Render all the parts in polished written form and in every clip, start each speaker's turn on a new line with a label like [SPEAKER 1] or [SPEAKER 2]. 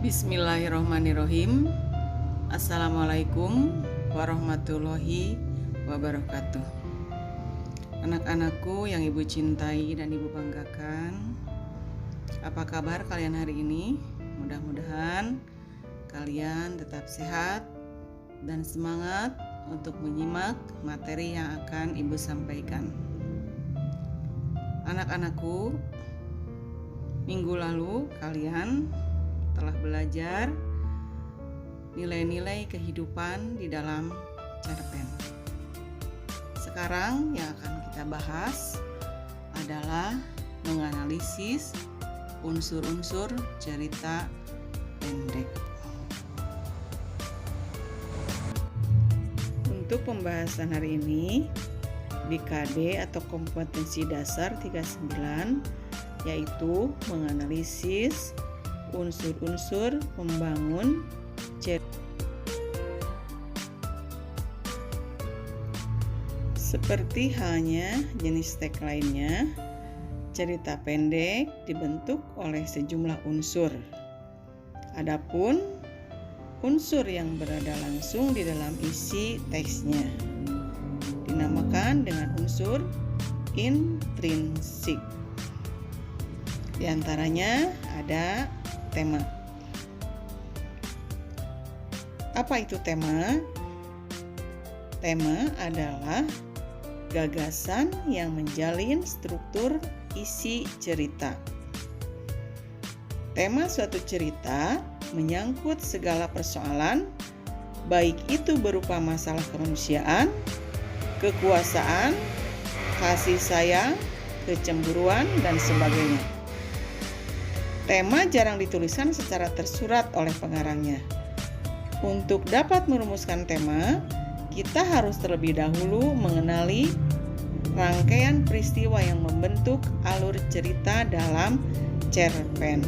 [SPEAKER 1] Bismillahirrahmanirrahim. Assalamualaikum warahmatullahi wabarakatuh. Anak-anakku yang ibu cintai dan ibu banggakan, apa kabar kalian hari ini? Mudah-mudahan kalian tetap sehat dan semangat untuk menyimak materi yang akan ibu sampaikan. Anak-anakku, minggu lalu kalian telah belajar nilai-nilai kehidupan di dalam cerpen. Sekarang yang akan kita bahas adalah menganalisis unsur-unsur cerita pendek. Untuk pembahasan hari ini di KD atau kompetensi dasar 39, yaitu menganalisis unsur-unsur pembangun cerita. Seperti halnya jenis teks lainnya, cerita pendek dibentuk oleh sejumlah unsur. Adapun unsur yang berada langsung di dalam isi teksnya dinamakan dengan unsur intrinsik. Di antaranya ada tema. Apa itu tema? Tema adalah gagasan yang menjalin struktur isi cerita. Tema suatu cerita menyangkut segala persoalan, baik itu berupa masalah kemanusiaan, kekuasaan, kasih sayang, kecemburuan, dan sebagainya. Tema jarang dituliskan secara tersurat oleh pengarangnya. Untuk dapat merumuskan tema, kita harus terlebih dahulu mengenali rangkaian peristiwa yang membentuk alur cerita dalam cerpen.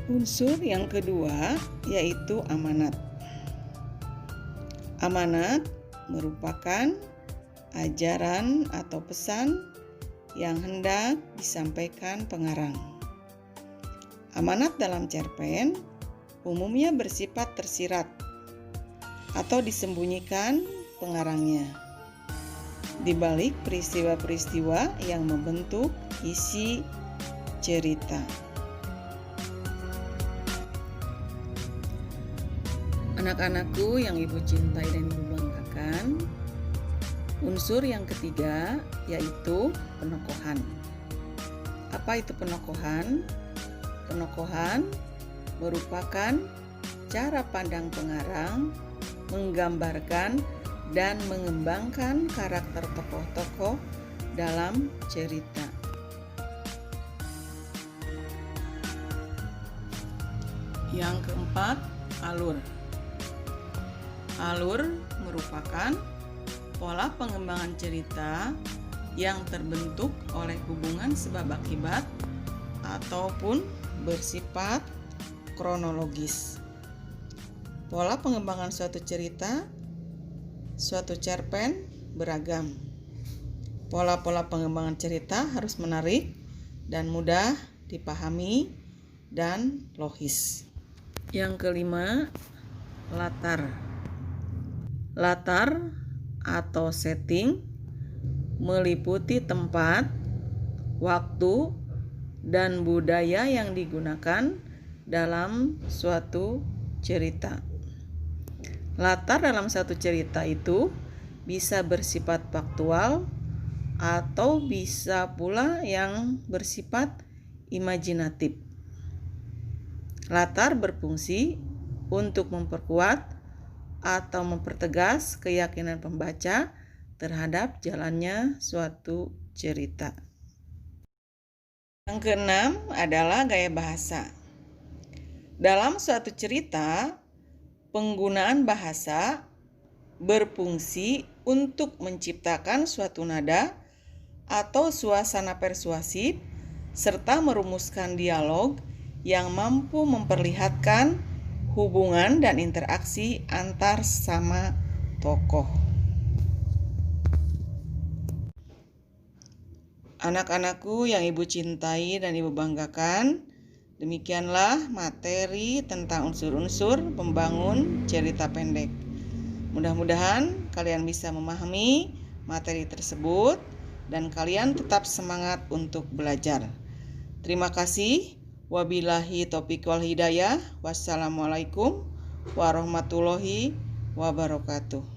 [SPEAKER 1] Unsur yang kedua yaitu amanat. Amanat merupakan ajaran atau pesan yang hendak disampaikan pengarang. Amanat dalam cerpen umumnya bersifat tersirat atau disembunyikan pengarangnya di balik peristiwa-peristiwa yang membentuk isi cerita. Anak-anakku yang ibu cintai dan ibu banggakan, unsur yang ketiga yaitu penokohan. Apa itu penokohan? Penokohan merupakan cara pandang pengarang menggambarkan dan mengembangkan karakter tokoh-tokoh dalam cerita. Yang keempat, alur. Alur merupakan pola pengembangan cerita yang terbentuk oleh hubungan sebab akibat ataupun bersifat kronologis. Pola pengembangan suatu cerita, suatu cerpen beragam. Pola-pola pengembangan cerita harus menarik dan mudah dipahami dan logis. Yang kelima, latar. Latar atau setting meliputi tempat, waktu, dan budaya yang digunakan dalam suatu cerita. Latar dalam satu cerita itu bisa bersifat faktual atau bisa pula yang bersifat imajinatif. Latar berfungsi untuk memperkuat atau mempertegas keyakinan pembaca terhadap jalannya suatu cerita. Yang keenam adalah gaya bahasa. Dalam suatu cerita, penggunaan bahasa berfungsi untuk menciptakan suatu nada atau suasana persuasif serta merumuskan dialog yang mampu memperlihatkan hubungan dan interaksi antar sesama tokoh. Anak-anakku yang Ibu cintai dan Ibu banggakan, demikianlah materi tentang unsur-unsur pembangun cerita pendek. Mudah-mudahan kalian bisa memahami materi tersebut dan kalian tetap semangat untuk belajar. Terima kasih. Wabillahi taufiq wal hidayah. Wassalamualaikum warahmatullahi wabarakatuh.